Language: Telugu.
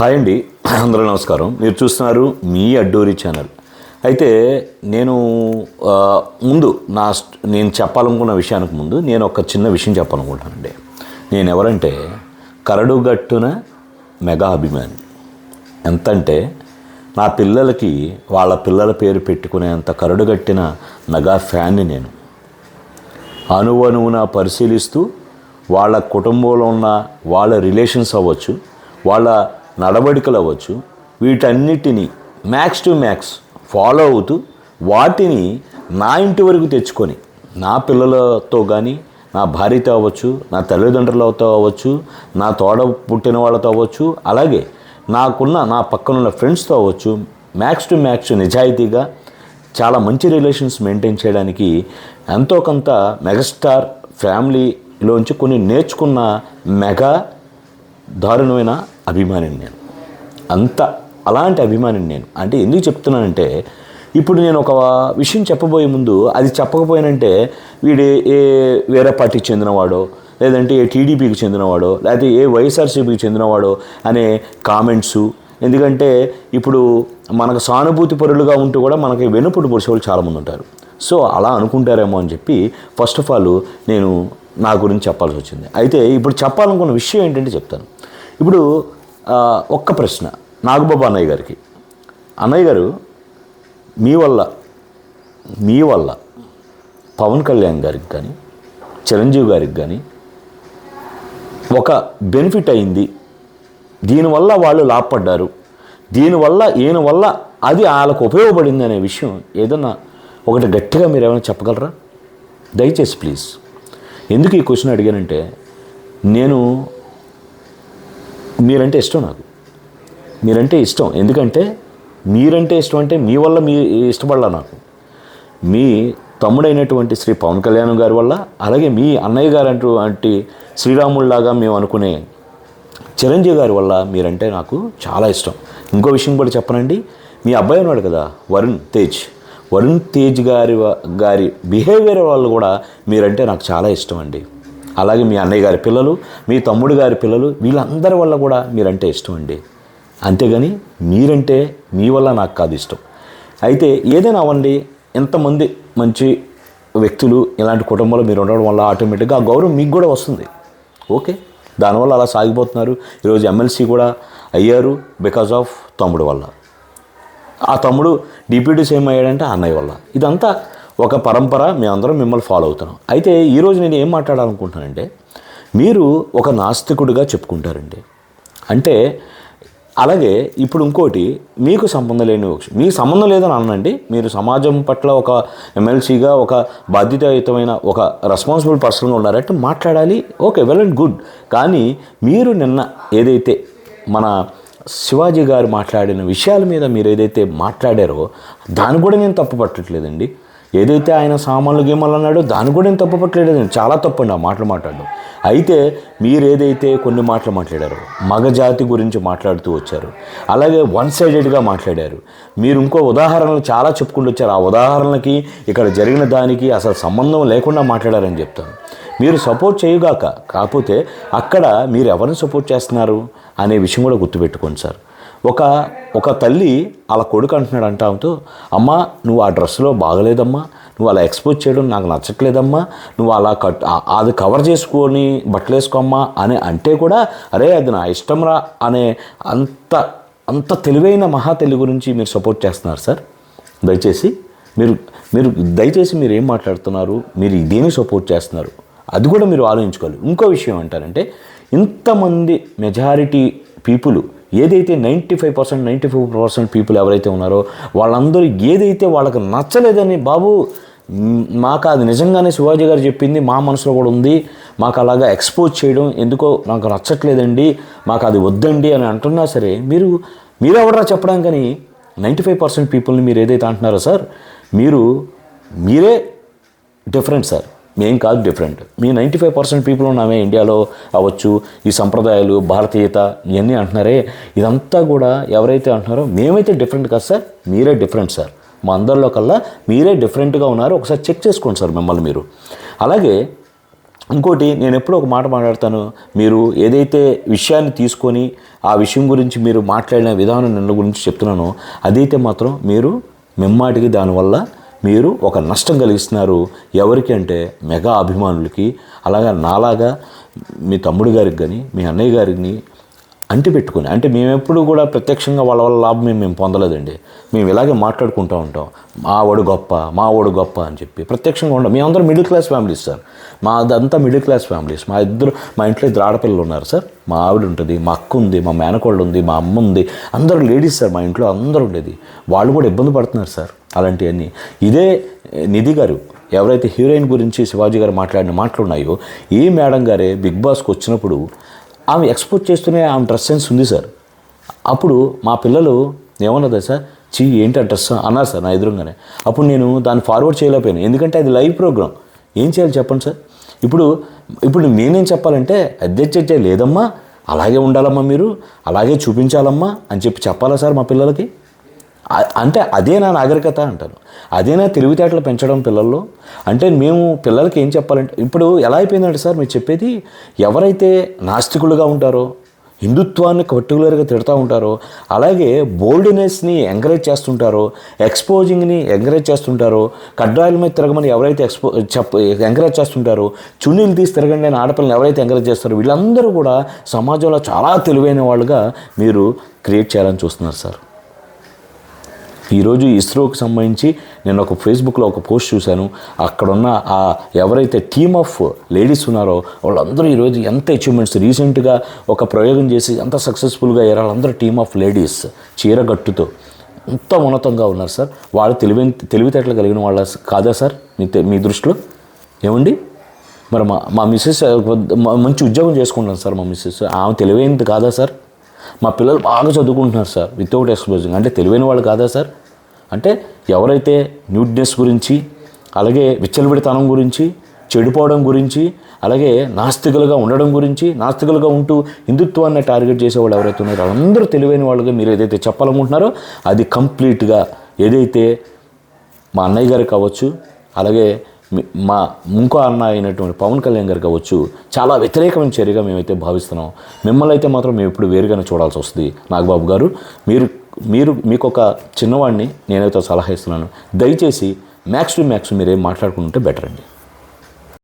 హాయ్ అండి, అందరూ నమస్కారం. మీరు చూస్తున్నారు మీ అడ్డూరి ఛానల్. అయితే నేను ముందు నేను చెప్పాలనుకున్న విషయానికి ముందు నేను ఒక చిన్న విషయం చెప్పాలనుకుంటానండి. నేను ఎవరంటే కరడుగట్టున మెగా అభిమాని. ఎంతంటే నా పిల్లలకి వాళ్ళ పిల్లల పేరు పెట్టుకునేంత కరడుగట్టిన మెగా ఫ్యాన్ని నేను. అణువణువున పరిశీలిస్తూ వాళ్ళ కుటుంబంలో ఉన్న వాళ్ళ రిలేషన్స్ అవ్వచ్చు, వాళ్ళ నడవడికలు అవ్వచ్చు, వీటన్నిటినీ మ్యాక్స్ టు మ్యాక్స్ ఫాలో అవుతూ వాటిని నా ఇంటి వరకు తెచ్చుకొని నా పిల్లలతో కానీ, నా భార్యతో అవ్వచ్చు, నా తల్లిదండ్రులతో అవ్వచ్చు, నా తోడ పుట్టిన వాళ్ళతో అవ్వచ్చు, అలాగే నా పక్కనున్న ఫ్రెండ్స్తో అవ్వచ్చు, మ్యాక్స్ టు మ్యాక్స్ నిజాయితీగా చాలా మంచి రిలేషన్స్ మెయింటైన్ చేయడానికి ఎంతో కొంత మెగాస్టార్ ఫ్యామిలీలోంచి కొన్ని నేర్చుకున్న మెగా దారుణమైన అభిమానిని నేను. అలాంటి అభిమానిని నేను. అంటే ఎందుకు చెప్తున్నానంటే, ఇప్పుడు నేను ఒక విషయం చెప్పబోయే ముందు అది చెప్పకపోయానంటే వీడు వేరే పార్టీకి చెందినవాడో, లేదంటే ఏ టీడీపీకి చెందినవాడో, లేకపోతే ఏ వైఎస్ఆర్సీపీకి చెందినవాడో అనే కామెంట్సు. ఎందుకంటే ఇప్పుడు మనకు సానుభూతి పరులుగా ఉంటూ కూడా మనకి వెనుపుడు పొడిచేవాళ్ళు చాలామంది ఉంటారు. సో అలా అనుకుంటారేమో అని చెప్పి ఫస్ట్ ఆఫ్ ఆల్ నేను నా గురించి చెప్పాల్సి వచ్చింది. అయితే ఇప్పుడు చెప్పాలనుకున్న విషయం ఏంటంటే చెప్తాను. ఇప్పుడు ఒక్క ప్రశ్న నాగబాబు అన్నయ్య గారికి. అన్నయ్య గారు, మీ వల్ల పవన్ కళ్యాణ్ గారికి కానీ, చిరంజీవి గారికి కానీ ఒక బెనిఫిట్ అయింది, దీనివల్ల వాళ్ళు లాభపడ్డారు, దీనివల్ల ఈయన వల్ల అది వాళ్ళకు ఉపయోగపడింది అనే విషయం ఏదన్నా ఒకటి గట్టిగా మీరు ఏమైనా చెప్పగలరా? దయచేసి ప్లీజ్. ఎందుకు ఈ క్వశ్చన్ అడిగానంటే, మీరంటే ఇష్టం నాకు. మీరంటే ఇష్టం. ఎందుకంటే మీరంటే ఇష్టం అంటే మీ వల్ల మీ ఇష్టపడాల నాకు. మీ తమ్ముడైనటువంటి శ్రీ పవన్ కళ్యాణ్ గారి వల్ల, అలాగే మీ అన్నయ్య గారు అంటే శ్రీరాముల్లాగా మేము అనుకునే చిరంజీవి గారి వల్ల మీరంటే నాకు చాలా ఇష్టం. ఇంకో విషయం కూడా చెప్పనండి. మీ అబ్బాయి ఉన్నాడు కదా, వరుణ్ తేజ్ గారి బిహేవియర్ వాళ్ళు కూడా మీరంటే నాకు చాలా ఇష్టం అండి. అలాగే మీ అన్నయ్య గారి పిల్లలు, మీ తమ్ముడు గారి పిల్లలు, వీళ్ళందరి వల్ల కూడా మీరంటే ఇష్టం అండి. అంతేగాని మీరంటే మీ వల్ల నాకు కాదు ఇష్టం. అయితే ఏదైనా అవ్వండి, ఎంతమంది మంచి వ్యక్తులు ఇలాంటి కుటుంబంలో మీరు ఉండడం వల్ల ఆటోమేటిక్గా ఆ గౌరవం మీకు కూడా వస్తుంది. ఓకే, దానివల్ల అలా సాగిపోతున్నారు. ఈరోజు ఎమ్మెల్సీ కూడా అయ్యారు బికాజ్ ఆఫ్ తమ్ముడు వల్ల. ఆ తమ్ముడు డిప్యూటీ సీఎం అయ్యాడంటే అన్నయ్య వల్ల. ఇదంతా ఒక పరంపర, మేమందరం మిమ్మల్ని ఫాలో అవుతున్నాం. అయితే ఈరోజు నేను ఏం మాట్లాడాలనుకుంటున్నానంటే, మీరు ఒక నాస్తికుడిగా చెప్పుకుంటారండి. అంటే అలాగే ఇప్పుడు ఇంకోటి, మీకు సంబంధం లేని మీకు సంబంధం లేదని అనండి, మీరు సమాజం పట్ల ఒక ఎమ్మెల్సీగా ఒక బాధ్యతాయుతమైన ఒక రెస్పాన్సిబుల్ పర్సన్గా ఉన్నారంటే మాట్లాడాలి. Okay, well and good. కానీ మీరు నిన్న ఏదైతే మన శివాజీ గారు మాట్లాడిన విషయాల మీద మీరు ఏదైతే మాట్లాడారో దాన్ని కూడా నేను తప్పు పట్టట్లేదండి. ఏదైతే ఆయన సామాన్లు గేమాలు అన్నాడో దాన్ని కూడా నేను తప్పు పట్టలేదండి. చాలా తప్పండి ఆ మాటలు మాట్లాడడం. అయితే మీరు ఏదైతే కొన్ని మాటలు మాట్లాడారో మగజాతి గురించి మాట్లాడుతూ వచ్చారు, అలాగే వన్ సైడెడ్గా మాట్లాడారు. మీరు ఇంకో ఉదాహరణలు చాలా చెప్పుకుంటూ వచ్చారు. ఆ ఉదాహరణలకి ఇక్కడ జరిగిన దానికి అసలు సంబంధం లేకుండా మాట్లాడారని చెప్తాను. మీరు సపోర్ట్ చేయగాక, కాకపోతే అక్కడ మీరు ఎవరిని సపోర్ట్ చేస్తున్నారు అనే విషయం కూడా గుర్తుపెట్టుకోండి సార్. ఒక తల్లి అలా కొడుకు అంటున్నాడు అంటాంతో, అమ్మా నువ్వు ఆ డ్రెస్లో బాగలేదమ్మా, నువ్వు అలా ఎక్స్పోజ్ చేయడం నాకు నచ్చట్లేదమ్మా, నువ్వు అలా అది కవర్ చేసుకొని బట్టలు వేసుకోమ్మా అని అంటే కూడా, అరే అది నా ఇష్టం రా అనే అంత తెలివైన మహాతల్లి గురించి మీరు సపోర్ట్ చేస్తున్నారు సార్. దయచేసి మీరు ఏం మాట్లాడుతున్నారు, మీరు దేన్ని సపోర్ట్ చేస్తున్నారు అది కూడా మీరు ఆలోచించుకోవాలి. ఇంకో విషయం ఏంటంటే, ఇంతమంది మెజారిటీ పీపుల్ ఏదైతే 95% పీపుల్ ఎవరైతే ఉన్నారో వాళ్ళందరూ ఏదైతే వాళ్ళకి నచ్చలేదని, బాబు మాకు అది నిజంగానే శివాజీ గారు చెప్పింది మా మనసులో కూడా ఉంది, మాకు అలాగా ఎక్స్పోజ్ చేయడం ఎందుకో నాకు నచ్చట్లేదండి, మాకు అది వద్దండి అని అంటున్నా సరే, మీరు ఎవడరా చెప్పడానికి? కానీ 95% పీపుల్ని మీరు ఏదైతే అంటున్నారో సార్, మీరే డిఫరెంట్ సార్, మేం కాదు డిఫరెంట్. మీ 95% పీపుల్ ఉన్నామే ఇండియాలో అవ్వచ్చు, ఈ సంప్రదాయాలు భారతీయత ఇవన్నీ అంటున్నారే, ఇదంతా కూడా ఎవరైతే అంటున్నారో మేమైతే డిఫరెంట్ కాదు సార్, మీరే డిఫరెంట్ సార్. మా అందరిలో కల్లా మీరే డిఫరెంట్గా ఉన్నారు. ఒకసారి చెక్ చేసుకోండి సార్ మిమ్మల్ని మీరు. అలాగే ఇంకోటి, నేను ఎప్పుడూ ఒక మాట మాట్లాడతాను, మీరు ఏదైతే విషయాన్ని తీసుకొని ఆ విషయం గురించి మీరు మాట్లాడిన విధానం నిన్న గురించి చెప్తున్నానో అదైతే మాత్రం మీరు మిమ్మాటికి దానివల్ల మీరు ఒక నష్టం కలిగిస్తున్నారు. ఎవరికి అంటే మెగా అభిమానులకి, అలాగా నాలాగా మీ తమ్ముడు గారికి కానీ మీ అన్నయ్య గారిని అంటిపెట్టుకుని, అంటే మేము ఎప్పుడు కూడా ప్రత్యక్షంగా వాళ్ళ వల్ల లాభం మేము పొందలేదండి. మేము ఇలాగే మాట్లాడుకుంటూ ఉంటాం, మా వాడు గొప్ప అని చెప్పి ప్రత్యక్షంగా ఉంటాం. మేమందరం మిడిల్ క్లాస్ ఫ్యామిలీస్ సార్, మాదంతా మిడిల్ క్లాస్ ఫ్యామిలీస్. మా ఇంట్లో 2 ఆడపిల్లలు ఉన్నారు సార్. మా ఆవిడ ఉంటుంది, మా అక్క ఉంది, మా మేనకోళ్ళు ఉంది, మా అమ్మ ఉంది, అందరూ లేడీస్ సార్. మా ఇంట్లో అందరూ ఉండేది. వాళ్ళు కూడా ఇబ్బంది పడుతున్నారు సార్ అలాంటివన్నీ. ఇదే నిధి గారు ఎవరైతే హీరోయిన్ గురించి శివాజీ గారు మాట్లాడిన మాటలు ఉన్నాయో, ఈ మేడం గారే బిగ్ బాస్కి వచ్చినప్పుడు ఆమె ఎక్స్పోజ్ చేస్తూనే ఆమె డ్రెస్ సెన్స్ ఉంది సార్. అప్పుడు మా పిల్లలు ఏమన్నదా సార్, ఏంటి ఆ డ్రెస్ అన్నారు సార్ నా ఎదురుగానే. అప్పుడు నేను దాన్ని ఫార్వర్డ్ చేయలేకపోయాను, ఎందుకంటే అది లైవ్ ప్రోగ్రామ్. ఏం చేయాలి చెప్పండి సార్. ఇప్పుడు నేనేం చెప్పాలంటే అధ్యక్ష లేదమ్మా, అలాగే ఉండాలమ్మా, మీరు అలాగే చూపించాలమ్మా అని చెప్పాలా సార్ మా పిల్లలకి? అంటే అదే నా నాగరికత అంటాను, అదేనా తెలివితేటలు పెంచడం పిల్లల్లో. అంటే మేము పిల్లలకి ఏం చెప్పాలంటే, ఇప్పుడు ఎలా అయిపోయిందంటే సార్ మీరు చెప్పేది, ఎవరైతే నాస్తికులుగా ఉంటారో, హిందుత్వాన్ని పర్టికులర్గా తిడతా ఉంటారో, అలాగే బోల్డ్నెస్ని ఎంకరేజ్ చేస్తుంటారో, ఎక్స్పోజింగ్ని ఎంకరేజ్ చేస్తుంటారో, కడ్రాయిల మీద తిరగమని ఎవరైతే ఎంకరేజ్ చేస్తుంటారో, చున్నీలు తీసి తిరగండి అని ఆడపిల్లని ఎవరైతే ఎంకరేజ్ చేస్తారో, వీళ్ళందరూ కూడా సమాజంలో చాలా తెలివైన వాళ్ళుగా మీరు క్రియేట్ చేయాలని చూస్తున్నారు సార్. ఈరోజు ఇస్రోకి సంబంధించి నేను ఒక ఫేస్బుక్లో ఒక పోస్ట్ చూశాను. అక్కడున్న ఎవరైతే టీమ్ ఆఫ్ లేడీస్ ఉన్నారో వాళ్ళందరూ ఈరోజు ఎంత అచీవ్మెంట్స్, రీసెంట్గా ఒక ప్రయోగం చేసి ఎంత సక్సెస్ఫుల్గా అయ్యారు. వాళ్ళందరూ టీమ్ ఆఫ్ లేడీస్ చీరగట్టుతో ఎంత ఉన్నతంగా ఉన్నారు సార్. వాళ్ళు తెలివితేటలు కలిగిన వాళ్ళ కాదా సార్ మీ దృష్టిలో? ఏమండి, మరి మా మిస్సెస్ మంచి ఉద్యోగం చేసుకుంటాను సార్. మా మిస్సెస్ ఆమె తెలివైనది కాదా సార్? మా పిల్లలు బాగా చదువుకుంటున్నారు సార్ వితౌట్ ఎక్స్పోజింగ్, అంటే తెలివైన వాళ్ళు కాదా సార్? అంటే ఎవరైతే న్యూడ్నెస్ గురించి, అలాగే విచ్చలవిడితనం గురించి, చెడిపోవడం గురించి, అలాగే నాస్తికులుగా ఉండడం గురించి, నాస్తికులుగా ఉంటూ హిందుత్వాన్ని టార్గెట్ చేసేవాళ్ళు ఎవరైతే ఉన్నారో అందరూ తెలివైన వాళ్ళుగా మీరు ఏదైతే చెప్పాలనుకుంటున్నారో అది కంప్లీట్గా ఏదైతే మా అన్నయ్య గారు కావచ్చు, అలాగే మా ఇంకో అన్న అయినటువంటి పవన్ కళ్యాణ్ గారు కావచ్చు, చాలా వ్యతిరేకమైన చర్యగా మేమైతే భావిస్తున్నాం. మిమ్మల్ని అయితే మాత్రం మేము ఇప్పుడు వేరుగానే చూడాల్సి వస్తుంది. నాగబాబు గారు, మీకు ఒక చిన్నవాడిని నేనైతే సలహా ఇస్తున్నాను, దయచేసి మ్యాక్స్ టు మ్యాక్స్ మీరేం మాట్లాడుకుంటే బెటర్ అండి.